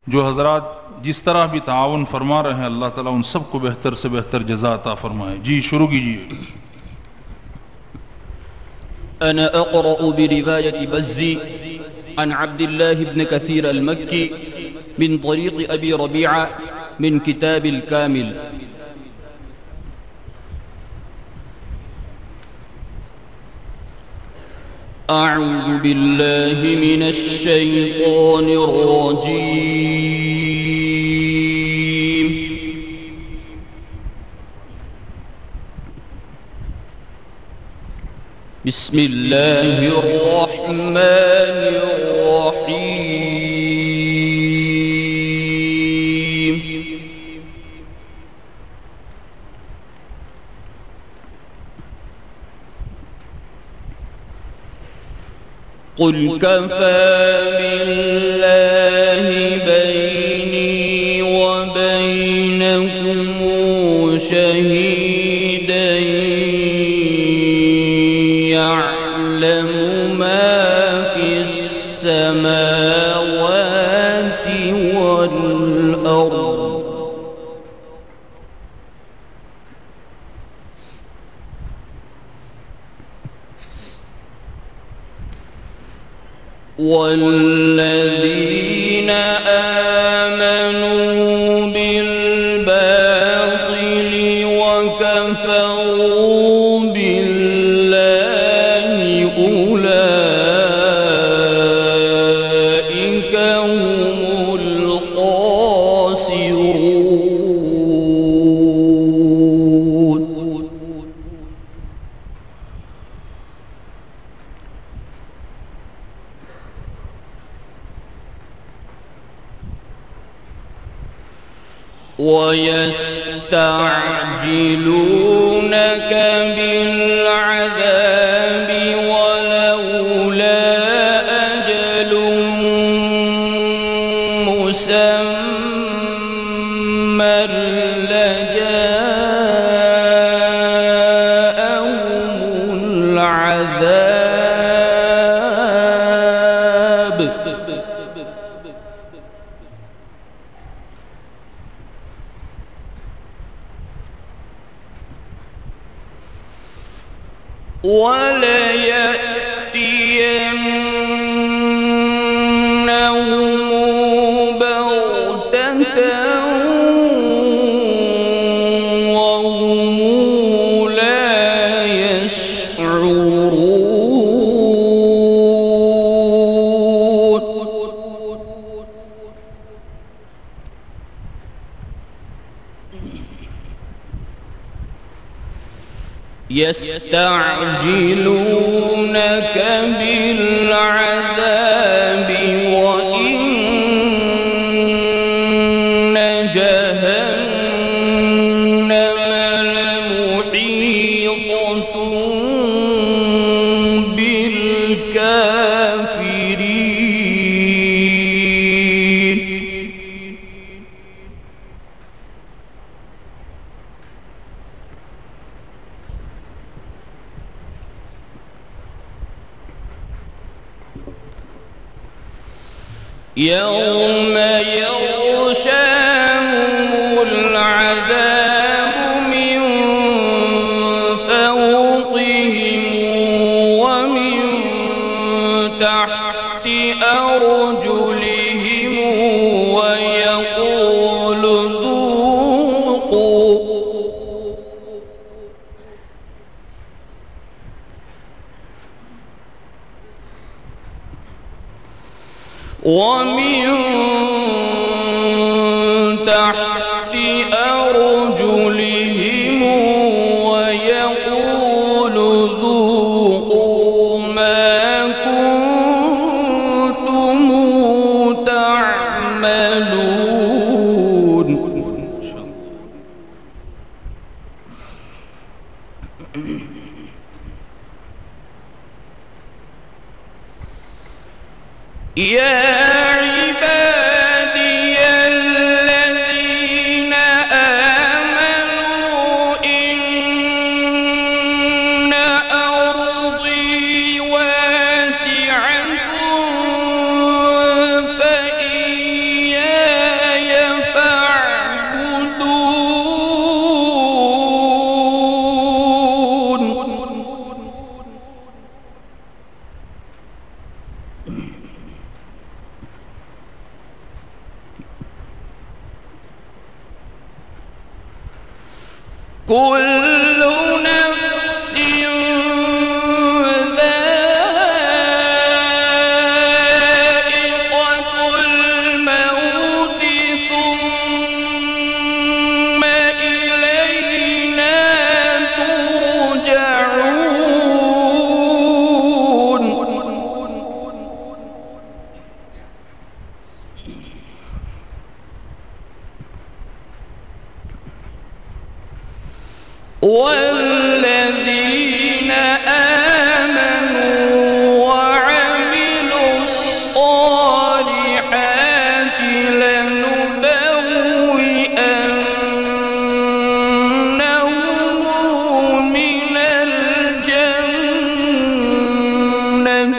जो हजरात जिस तरह भी ताउन फरमा रहे हैं, अल्लाह ताला उन सबको बेहतर से बेहतर जज़ा अता फरमाए। जी शुरू कीजिए। अना अक़रअ बिरिवायत बज़्ज़ी अन अब्दिल्लाह इब्न कसीर अल-मक्की मिन तरीक़ अबी रबीआ मिन किताबिल कामिल। अऊज़ु बिल्लाहि मिनश शैतानिर रजीम। बिस्मिल्लाहिर रहमानिर रहीम। कुल कफ़ा बिल्लाहि बैनी व बैनकुम शहीदन यअलमु मा फिस समावाति वल अर्द। वल्लज़ीन आमनू बिल्बातिल वकफ़रू बिल्लाहि उलाइक हुमुल ख़ासिरून। वयस्तعجلونك بالعذاب ولولا أجل مسمى لجاءهم العذاب وليأتينهم بغتة وهم لا يشعرون. يستعجلونك بالعذاب وإن جهنم لمحيطة بالكافرين. يوم يغشاهم العذاب من فوقهم ومن تحت أرجلهم ويقول ذوقوا ومن تحت أرجلهم ويقول ذوقوا ما كنتم تعملون. يا عبادي الذين آمنوا إن أرضي واسعة فإياي كل نفس ذائقة الموت ثم إلينا ترجعون والذين آمنوا وعملوا الصالحات لنبوئنهم من الجنة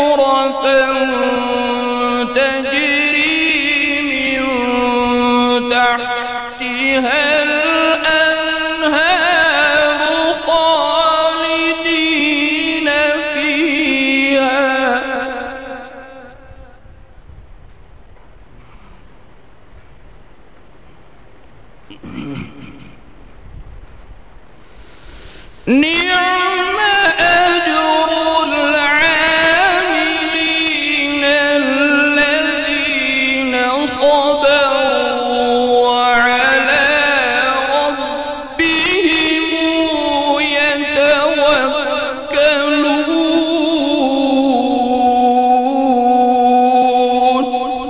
غرفا تجري من تحتها الأنهار خالدين فيها نعم أجر العاملين الذين صبروا وعلى ربهم يتوكلون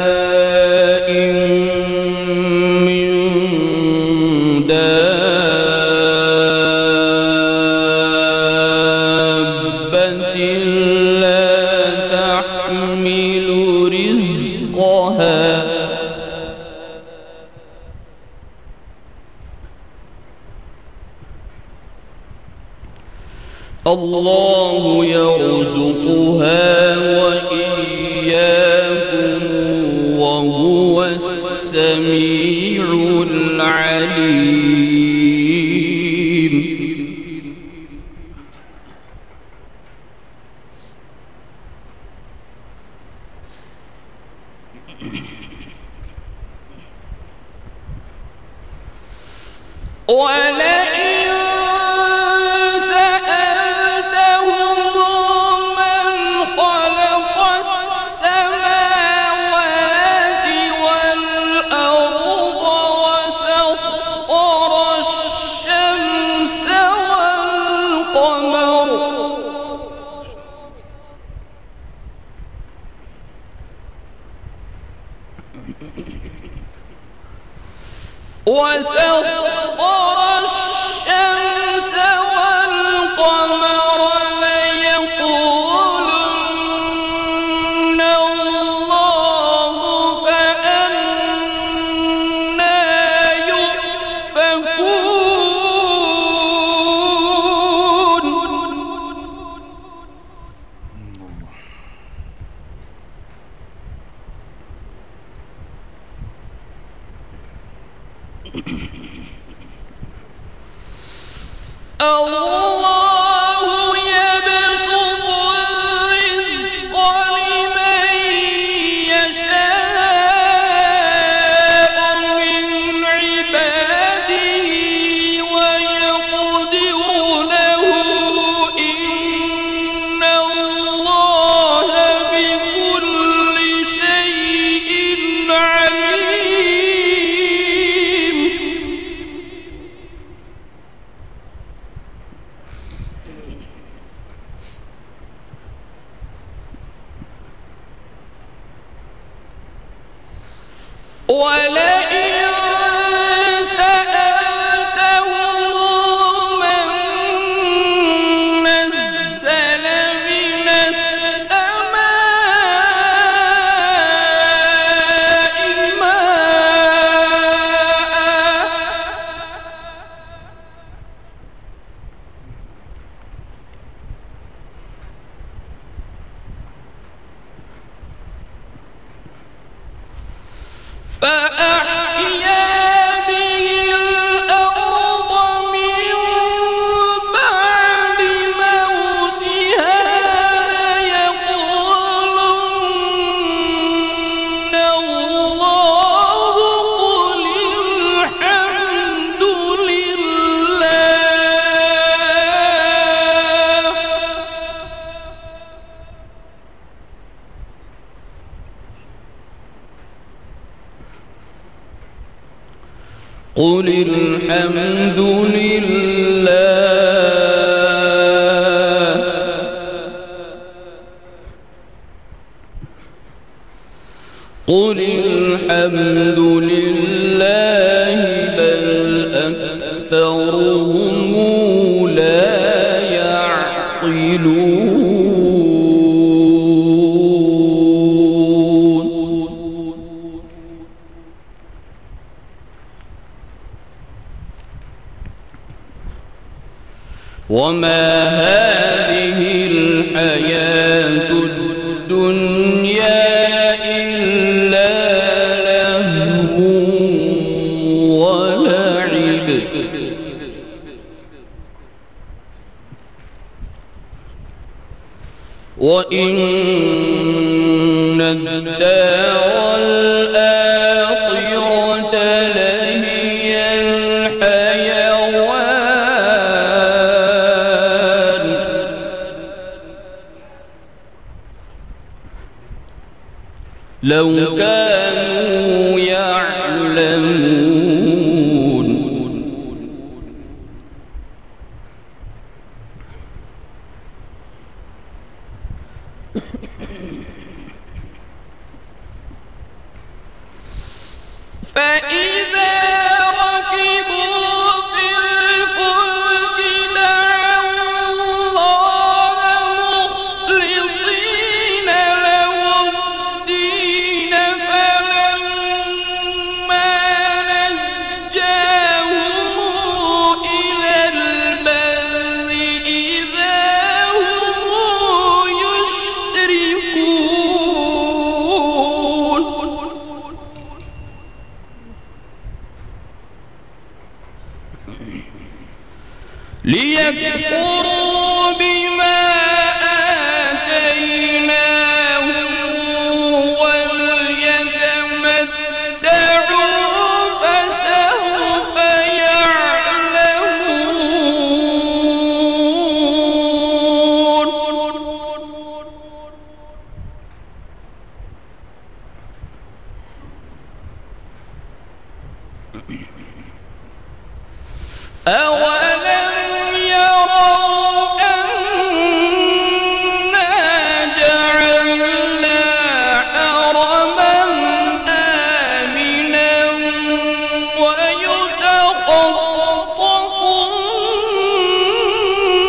وكائن من دابة لا تحمل رزقها الله يرزقها وإياكم وهو السميع العليم ولئن سألتهم من خلق السماوات والأرض وسخر الشمس والقمر ليقولن الله فأنى يؤفكون الله يبسط الرزق لمن يشاء من عباده ويقدر له إن الله بكل شيء عليم ولئن سألتهم من نزل من السماء قل الحمد لله قل الحمد لله بل أكثرهم لا يعقلون وما هذه الحياة الدنيا إلا لهو ولعب وإن الدار الآخرة لهي الحيوان لو كانوا يعلمون فإذا ركبوا في الفلك دعوا الله مخلصين له الدين فلما نجاهم إلى البر إذا هم يشركون ليكفروا بما آتيناهم وليتمتعوا فسوف يعلمون أولم يروا أنا جعلنا حرما آمنا ويتخطف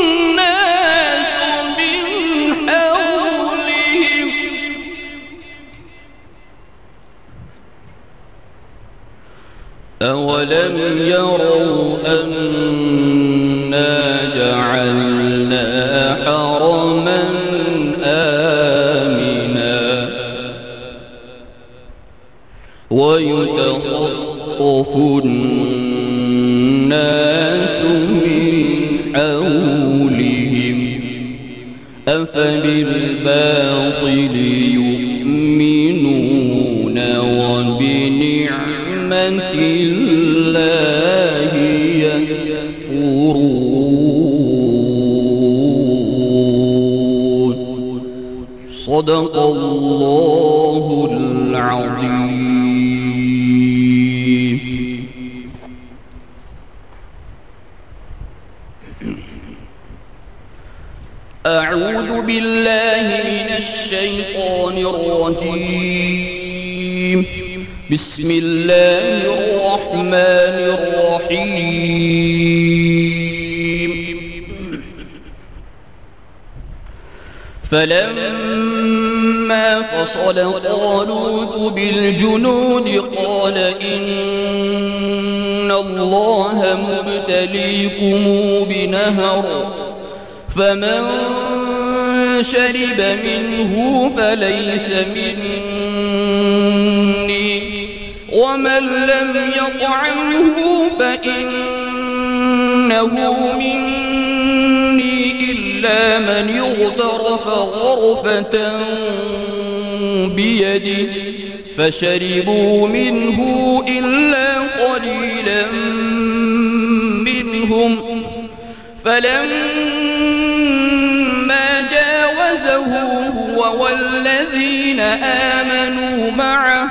الناس من حولهم أولم يروا أنا جعلنا حرما آمنا ويتخطف الناس من حولهم أفبالباطل يؤمنون وبنعمة الله يكفرون صدق الله العظيم. أعوذ بالله من الشيطان الرجيم. بسم الله الرحمن الرحيم. فلما فصل طالوت بالجنود قال إن الله مبتليكم بنهر فمن شرب منه فليس مني ومن لم يطعمه فإنه مني إلا من يغترف غرفة بيده فشربوا منه إلا قليلا منهم فلما جاوزه هو والذين آمنوا معه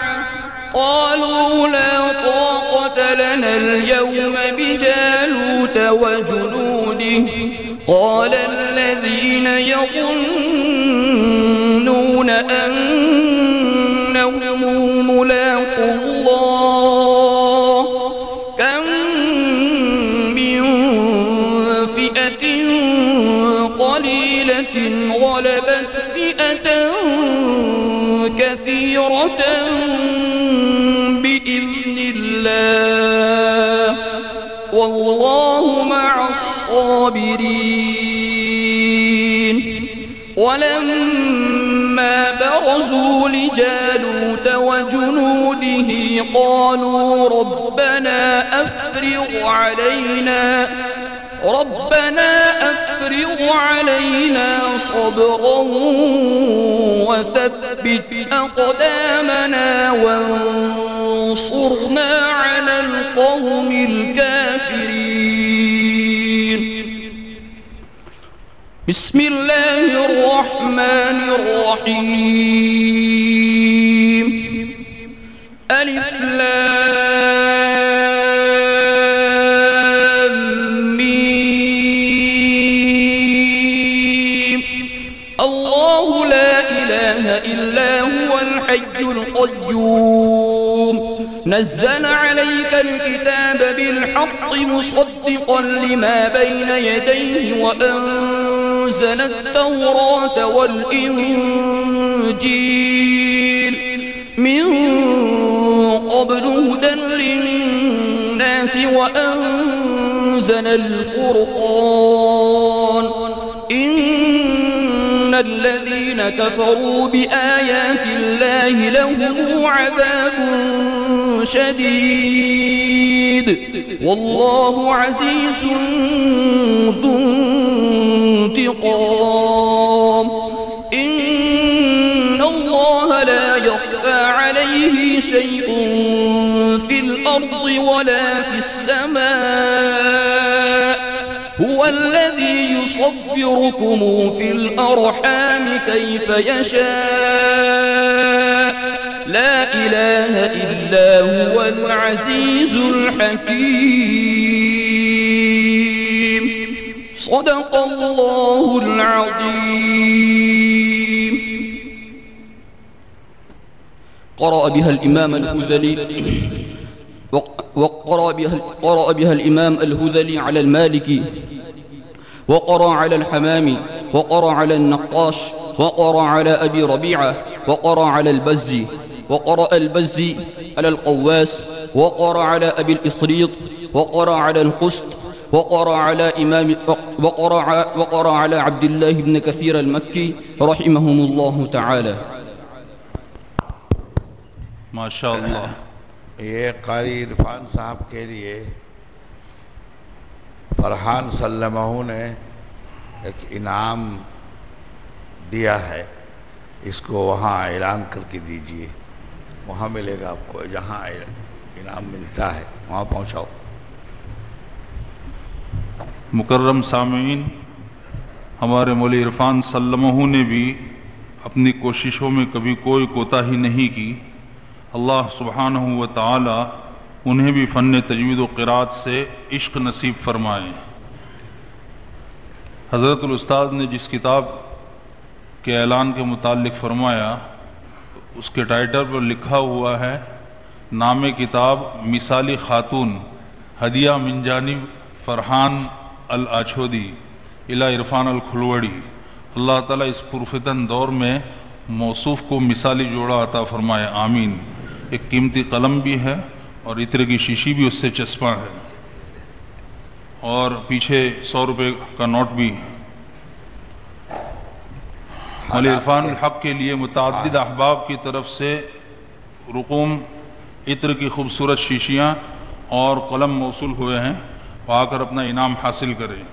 قالوا لا طاقة لنا اليوم بجالوت وجنوده قال الذين يظنون أنهم ملاقو الله كم من فئة قليلة غلبت فئة كثيرة بإذن الله والله مع الصابرين ولما برزوا لجالوت وجنوده قالوا ربنا أفرغ علينا صبرا وثبت أقدامنا وانصرنا على القوم الكافرين. بسم الله الرحمن الرحيم. ألف لام ميم. الله لا إله إلا هو الحي القيوم نزل عليك الكتاب بالحق مصدقا لما بين يديه وأنزل التوراة والإنجيل من قبل هدى للناس وأنزل الفرقان إن الذين كفروا بآيات الله لهم عذاب شديد والله عزيز ذو انتقام. إن الله لا يخفى عليه شيء في الأرض ولا في السماء هو الذي يصبركم في الأرحام كيف يشاء لا إله إلا هو العزيز الحكيم. صدق الله العظيم. قرأ بها الإمام الهذلي وقرأ بها الإمام الهذلي على المالكي وقرأ على الحمامي وقرأ على النقاش وقرأ على أبي ربيعة وقرأ على البزي وقرأ البزي على القواس وقرأ على أبي الإخريط وقرأ على القسط وقرأ على عبد الله بن كثير المكي رحمهم الله تعالى. ما شاء الله. ये कारी इरफान साहब के लिए फरहान सल्लमहू ने एक इनाम दिया है, इसको वहाँ ऐलान करके दीजिए, वहाँ मिलेगा आपको, जहाँ इनाम मिलता है वहाँ पहुँचाओ। मुकर्रम सामीन, हमारे मौली इरफान सल्लमहू ने भी अपनी कोशिशों में कभी कोई कोताही नहीं की। अल्लाह सुब्हानहू व तआला उन्हें भी फ़न तजवीद व क़िराअत से इश्क नसीब फरमाए। हज़रतुल उस्ताद ने जिस किताब के ऐलान के मुताल्लिक़ फरमाया, उसके टाइटल पर लिखा हुआ है नाम किताब मिसाली खातून हदिया मिन जानिब फरहान अल आछोदी इला इरफान अल खुलवड़ी। अल्लाह ताला इस पुरफितन दौर में मौसूफ़ को मिसाली जोड़ा अता फरमाए, आमीन। एक कीमती कलम भी है और इत्र की शीशी भी उससे चस्पा है और पीछे 100 रुपये का नोट भी। मौली इरफान हक के लिए मुतअद्दिद अहबाब की तरफ से रुकूम इत्र की खूबसूरत शीशियाँ और कलम मौसूल हुए हैं, वो आकर अपना इनाम हासिल करें।